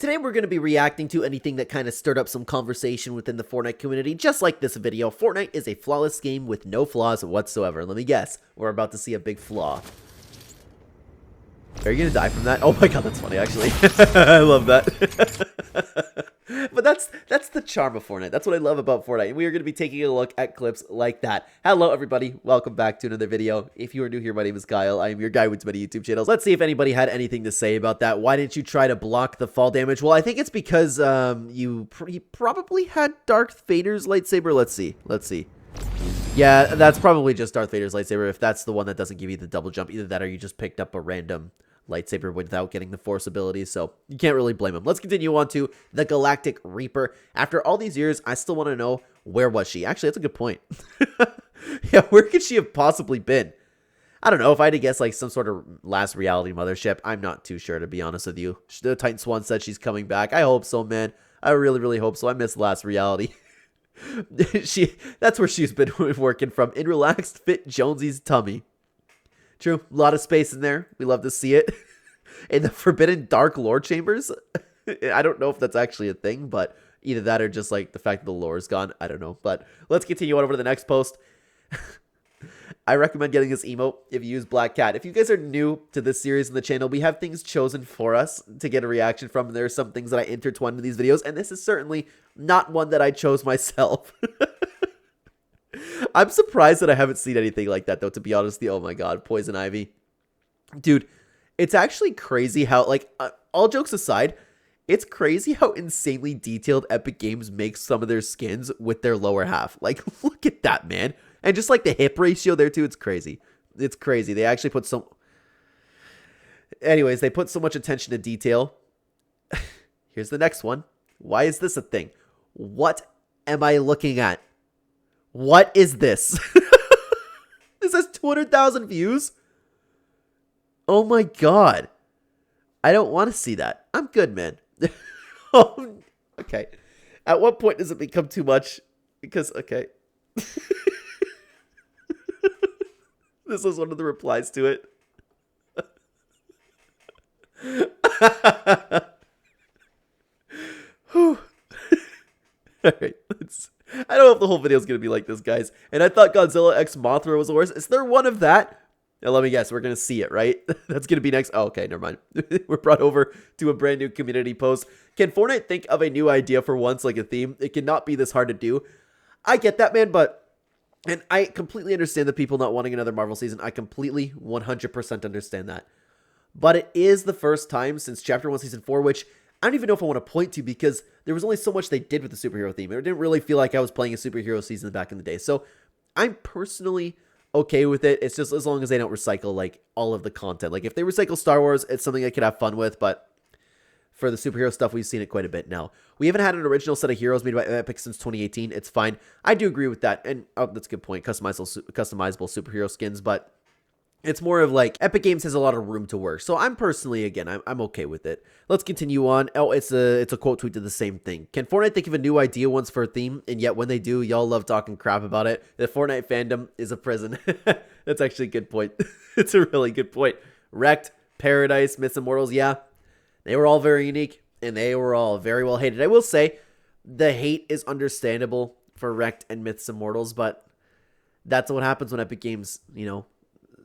Today we're going to be reacting to anything that kind of stirred up some conversation within the Fortnite community. Just like this video, Fortnite is a flawless game with no flaws whatsoever. Let me guess, we're about to see a big flaw. Are you going to die from that? Oh my god, that's funny actually. I love that. But that's the charm of Fortnite. That's what I love about Fortnite. And we are going to be taking a look at clips like that. Hello everybody, welcome back to another video. If you are new here, my name is Kyle. I am your guy with many YouTube channels. Let's see if anybody had anything to say about that. Why didn't you try to block the fall damage? Well, I think it's because you probably had Darth Vader's lightsaber. Let's see. Yeah, that's probably just Darth Vader's lightsaber if that's the one that doesn't give you the double jump. Either that or you just picked up a random lightsaber without getting the force abilities, so you can't really blame him. Let's continue on to the Galactic Reaper. After all these years, I still want to know, where was she? Actually, that's a good point. Yeah, where could she have possibly been? I don't know. If I had to guess, like some sort of last reality mothership, I'm not too sure, to be honest with you. The Titan Swan said she's coming back. I hope so, man. I really hope so. I miss last reality. That's where she's been working from, in relaxed fit Jonesy's tummy. True, a lot of space in there. We love to see it. In the Forbidden Dark Lore Chambers. I don't know if that's actually a thing, but either that or just like the fact that the lore is gone. I don't know. But let's continue on over to the next post. I recommend getting this emote if you use Black Cat. If you guys are new to this series in the channel, we have things chosen for us to get a reaction from. And there are some things that I intertwined in these videos, and this is certainly not one that I chose myself. I'm surprised that I haven't seen anything like that, though, to be honest. Oh my god, Poison Ivy. Dude, it's actually crazy how, like, all jokes aside, it's crazy how insanely detailed Epic Games makes some of their skins with their lower half. Like, look at that, man. And just, like, the hip ratio there, too, it's crazy. It's crazy. They actually put some... Anyways, they put so much attention to detail. Here's the next one. Why is this a thing? What am I looking at? What is this? This has 200,000 views? Oh my god. I don't want to see that. I'm good, man. Oh, okay. At what point does it become too much? Because, okay. This was one of the replies to it. Whew. Alright, I don't know if the whole video is going to be like this, guys. And I thought Godzilla X Mothra was the worst. Is there one of that? Now, let me guess. We're going to see it, right? That's going to be next. Oh, okay, never mind. We're brought over to a brand new community post. Can Fortnite think of a new idea for once, like a theme? It cannot be this hard to do. I get that, man, but... And I completely understand the people not wanting another Marvel season. I completely 100% understand that. But it is the first time since Chapter 1, Season 4, which... I don't even know if I want to point to, because there was only so much they did with the superhero theme. It didn't really feel like I was playing a superhero season back in the day. So I'm personally okay with it. It's just as long as they don't recycle like all of the content. Like if they recycle Star Wars, it's something I could have fun with. But for the superhero stuff, we've seen it quite a bit now. We haven't had an original set of heroes made by Epic since 2018. It's fine. I do agree with that. And oh, that's a good point. Customizable superhero skins, but... It's more of like Epic Games has a lot of room to work. So I'm personally, again, I'm okay with it. Let's continue on. Oh, it's a quote tweet to the same thing. Can Fortnite think of a new idea once for a theme? And yet when they do, y'all love talking crap about it. The Fortnite fandom is a prison. That's actually a good point. It's a really good point. Wrecked, Paradise, Myths Immortals. Yeah, they were all very unique and they were all very well hated. I will say the hate is understandable for Wrecked and Myths Immortals, but that's what happens when Epic Games, you know,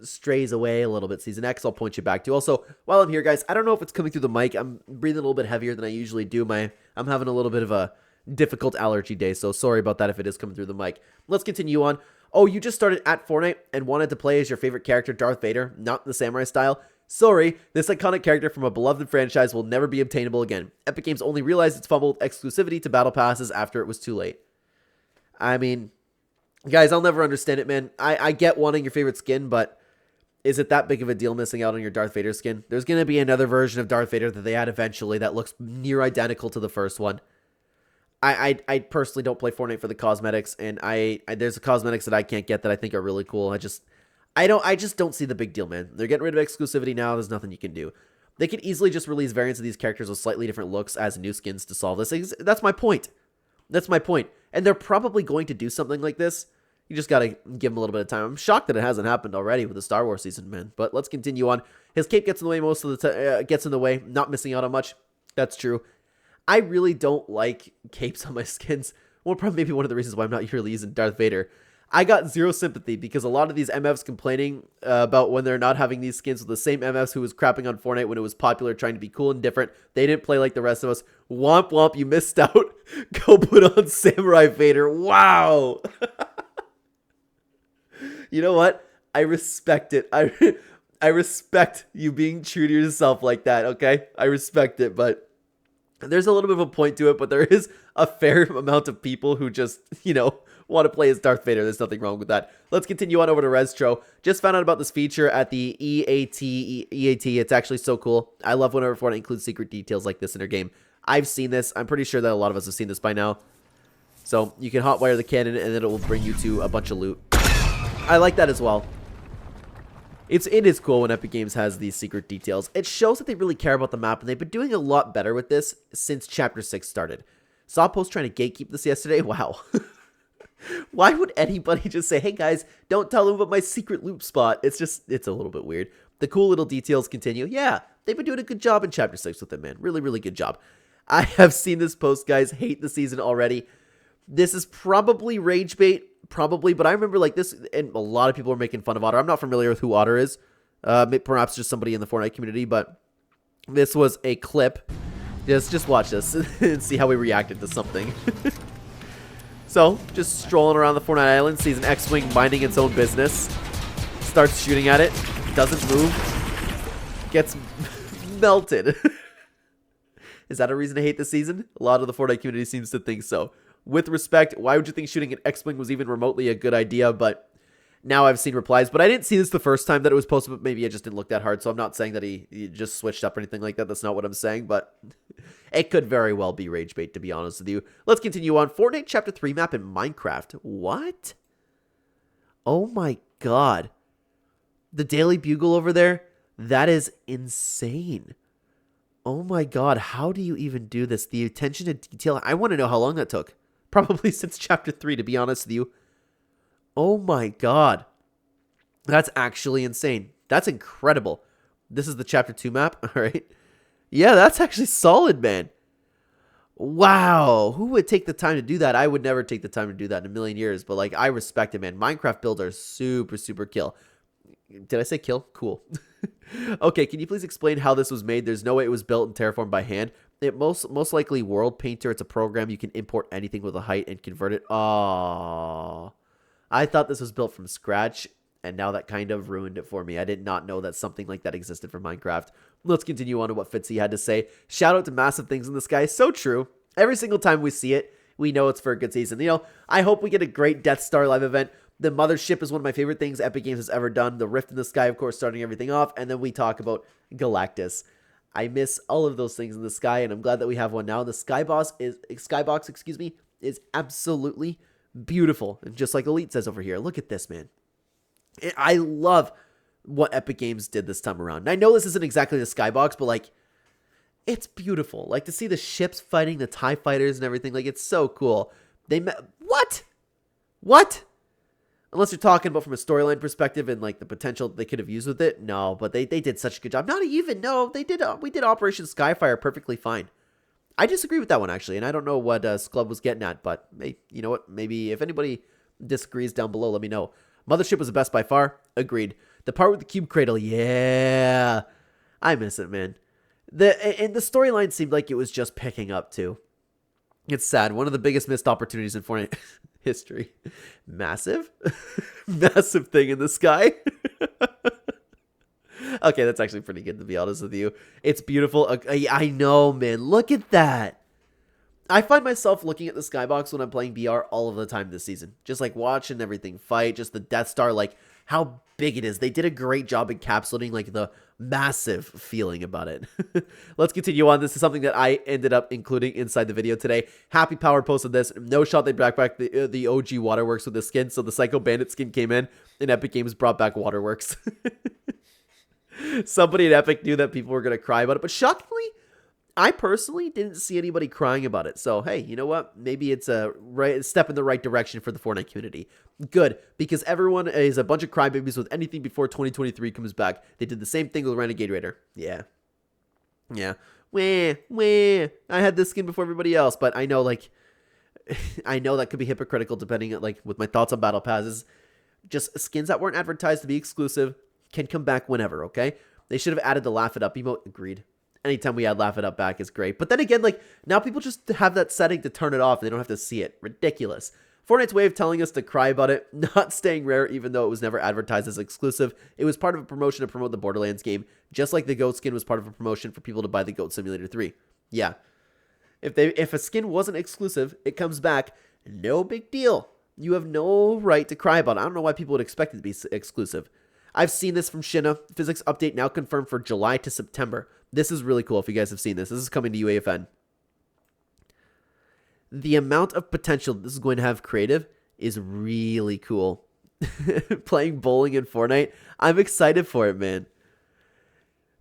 strays away a little bit. Season X, I'll point you back to. Also, while I'm here, guys, I don't know if it's coming through the mic. I'm breathing a little bit heavier than I usually do. I'm having a little bit of a difficult allergy day, so sorry about that if it is coming through the mic. Let's continue on. Oh, you just started at Fortnite and wanted to play as your favorite character, Darth Vader, not the samurai style? Sorry, this iconic character from a beloved franchise will never be obtainable again. Epic Games only realized its fumbled exclusivity to battle passes after it was too late. I mean, guys, I'll never understand it, man. I get wanting your favorite skin, but is it that big of a deal missing out on your Darth Vader skin? There's going to be another version of Darth Vader that they add eventually that looks near identical to the first one. I personally don't play Fortnite for the cosmetics, and there's the cosmetics that I can't get that I think are really cool. I just don't see the big deal, man. They're getting rid of exclusivity now. There's nothing you can do. They could easily just release variants of these characters with slightly different looks as new skins to solve this. That's my point. That's my point. And they're probably going to do something like this. You just gotta give him a little bit of time. I'm shocked that it hasn't happened already with the Star Wars season, man. But let's continue on. His cape gets in the way most of the time. Gets in the way, not missing out on much. That's true. I really don't like capes on my skins. Well, probably maybe one of the reasons why I'm not really using Darth Vader. I got zero sympathy because a lot of these MFs complaining about when they're not having these skins with the same MFs who was crapping on Fortnite when it was popular, trying to be cool and different. They didn't play like the rest of us. Womp womp, you missed out. Go put on Samurai Vader. Wow. You know what? I respect it. I respect you being true to yourself like that, okay? I respect it, but there's a little bit of a point to it, but there is a fair amount of people who just, want to play as Darth Vader. There's nothing wrong with that. Let's continue on over to Restro. Just found out about this feature at the EAT. It's actually so cool. I love whenever Fortnite includes secret details like this in their game. I've seen this. I'm pretty sure that a lot of us have seen this by now. So you can hotwire the cannon and then it will bring you to a bunch of loot. I like that as well. It is cool when Epic Games has these secret details. It shows that they really care about the map, and they've been doing a lot better with this since Chapter 6 started. Saw a post trying to gatekeep this yesterday. Wow. Why would anybody just say, hey guys, don't tell them about my secret loop spot? It's a little bit weird. The cool little details continue. Yeah, they've been doing a good job in Chapter 6 with it, man. Really, really good job. I have seen this post, guys. Hate the season already. This is probably rage bait. Probably, but I remember like this, and a lot of people are making fun of Otter. I'm not familiar with who Otter is. Perhaps just somebody in the Fortnite community, but this was a clip. Just watch this and see how we reacted to something. So, just strolling around the Fortnite island, sees an X-Wing minding its own business, starts shooting at it, doesn't move, gets melted. Is that a reason to hate this season? A lot of the Fortnite community seems to think so. With respect, why would you think shooting an X-Wing was even remotely a good idea? But now I've seen replies. But I didn't see this the first time that it was posted, but maybe I just didn't look that hard. So I'm not saying that he just switched up or anything like that. That's not what I'm saying. But it could very well be rage bait, to be honest with you. Let's continue on. Fortnite Chapter 3 map in Minecraft. What? Oh my god. The Daily Bugle over there? That is insane. Oh my god. How do you even do this? The attention to detail. I want to know how long that took. Probably since Chapter 3, to be honest with you. Oh my god. That's actually insane. That's incredible. This is the Chapter 2 map, alright? Yeah, that's actually solid, man. Wow. Who would take the time to do that? I would never take the time to do that in a million years, but like, I respect it, man. Minecraft builds are super, super kill. Did I say kill? Cool. Okay, can you please explain how this was made? There's no way it was built and terraformed by hand. It most likely World Painter. It's a program you can import anything with a height and convert it. Oh, I thought this was built from scratch, and now that kind of ruined it for me. I did not know that something like that existed for Minecraft. Let's continue on to what Fitzy had to say. Shout out to Massive Things in the Sky. So true. Every single time we see it, we know it's for a good season. I hope we get a great Death Star live event. The Mothership is one of my favorite things Epic Games has ever done. The Rift in the Sky, of course, starting everything off. And then we talk about Galactus. I miss all of those things in the sky, and I'm glad that we have one now. The Skybox is absolutely beautiful. And just like Elite says over here, look at this, man. I love what Epic Games did this time around. And I know this isn't exactly the Skybox, but like, it's beautiful. Like, to see the ships fighting the TIE fighters and everything, like, it's so cool. What? Unless you're talking about from a storyline perspective and like the potential they could have used with it. No, but they did such a good job. We did Operation Skyfire perfectly fine. I disagree with that one, actually, and I don't know what Sclub was getting at, but you know what? Maybe if anybody disagrees down below, let me know. Mothership was the best by far. Agreed. The part with the cube cradle, yeah. I miss it, man. And the storyline seemed like it was just picking up, too. It's sad. One of the biggest missed opportunities in Fortnite history. Massive? Massive thing in the sky. Okay, that's actually pretty good, to be honest with you. It's beautiful. I know, man. Look at that. I find myself looking at the Skybox when I'm playing BR all of the time this season. Just like watching everything fight, just the Death Star, like how big it is. They did a great job encapsulating like the massive feeling about it. Let's continue on. This is something that I ended up including inside the video today. Happy Power posted this. No shot they brought back the OG Waterworks with the skin. So the Psycho Bandit skin came in and Epic Games brought back Waterworks. Somebody at Epic knew that people were going to cry about it. But shockingly, I personally didn't see anybody crying about it. So, hey, you know what? Maybe it's a step in the right direction for the Fortnite community. Good, because everyone is a bunch of crybabies with anything before 2023 comes back. They did the same thing with Renegade Raider. Yeah. I had this skin before everybody else, but I know, like, I know that could be hypocritical depending on, like, with my thoughts on battle passes. Just skins that weren't advertised to be exclusive can come back whenever, okay? They should have added the laugh it up emote. Agreed. Anytime we add laugh it up back is great. But then again, like, now people just have that setting to turn it off and they don't have to see it. Ridiculous. Fortnite's way of telling us to cry about it, not staying rare even though it was never advertised as exclusive. It was part of a promotion to promote the Borderlands game, just like the GOAT skin was part of a promotion for people to buy the GOAT Simulator 3. Yeah. If a skin wasn't exclusive, it comes back, no big deal. You have no right to cry about it. I don't know why people would expect it to be exclusive. I've seen this from Shinna. Physics update now confirmed for July to September. This is really cool if you guys have seen this. This is coming to UAFN. The amount of potential this is going to have creative is really cool. Playing bowling in Fortnite, I'm excited for it, man.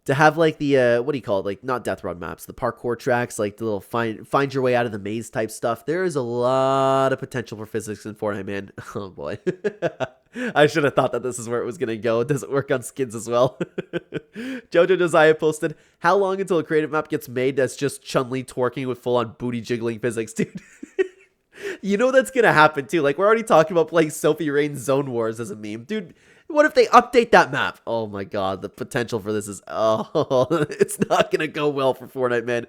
To have, like, the, what do you call it? Like, not death run maps, the parkour tracks, like the little find your way out of the maze type stuff. There is a lot of potential for physics in Fortnite, man. Oh, boy. I should have thought that this is where it was going to go. It doesn't work on skins as well. Jojo Josiah posted, how long until a creative map gets made that's just Chun-Li twerking with full-on booty jiggling physics, dude? You know that's going to happen, too. Like, we're already talking about playing Sophie Rain's Zone Wars as a meme. Dude, what if they update that map? Oh my god, the potential for this is... Oh, it's not going to go well for Fortnite, man.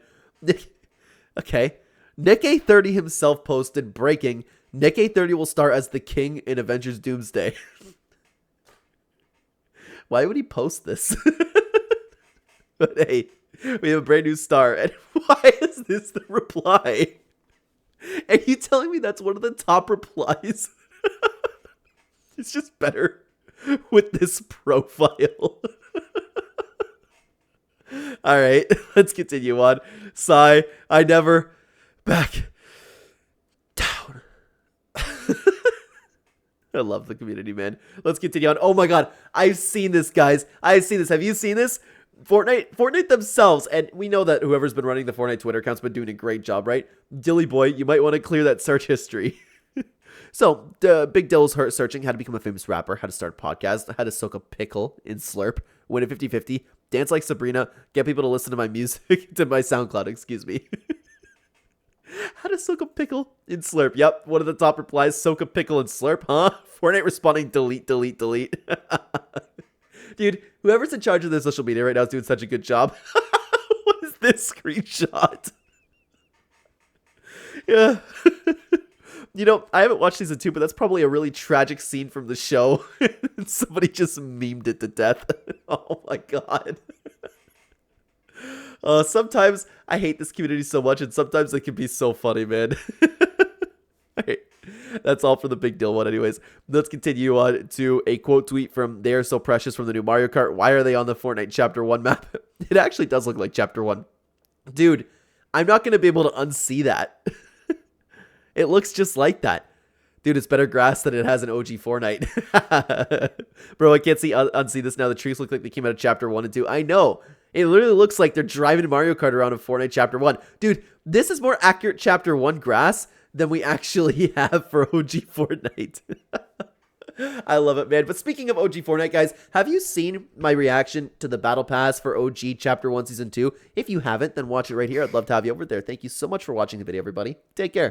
Okay. Nick A30 himself posted, breaking, Nick A30 will star as the king in Avengers Doomsday. Why would he post this? But hey, we have a brand new star, and why is this the reply? Are you telling me that's one of the top replies? It's just better with this profile. All right, let's continue on. Sigh, I never back down. I love the community, man. Let's continue on. Oh my god, I've seen this, guys. I've seen this. Have you seen this? Fortnite themselves, and we know that whoever's been running the Fortnite Twitter account's been doing a great job, right? Dilly boy, you might want to clear that search history. So, Big Dill was searching how to become a famous rapper, how to start a podcast, how to soak a pickle in Slurp, win a 50-50, dance like Sabrina, get people to listen to my music, to my SoundCloud, excuse me. How to soak a pickle in Slurp. Yep, one of the top replies, soak a pickle in Slurp, huh? Fortnite responding, delete, delete, delete. Dude, whoever's in charge of their social media right now is doing such a good job. What is this screenshot? Yeah. You know, I haven't watched season 2, but that's probably a really tragic scene from the show. Somebody just memed it to death. Oh my god. Sometimes I hate this community so much, and sometimes it can be so funny, man. Alright, that's all for the big deal one anyways. Let's continue on to a quote tweet from They Are So Precious from the new Mario Kart. Why are they on the Fortnite Chapter 1 map? It actually does look like Chapter 1. Dude, I'm not going to be able to unsee that. It looks just like that. Dude, it's better grass than it has in OG Fortnite. Bro, I can't unsee this now. The trees look like they came out of Chapter 1 and 2. I know. It literally looks like they're driving Mario Kart around in Fortnite Chapter 1. Dude, this is more accurate Chapter 1 grass than we actually have for OG Fortnite. I love it, man. But speaking of OG Fortnite, guys, have you seen my reaction to the Battle Pass for OG Chapter 1 Season 2? If you haven't, then watch it right here. I'd love to have you over there. Thank you so much for watching the video, everybody. Take care.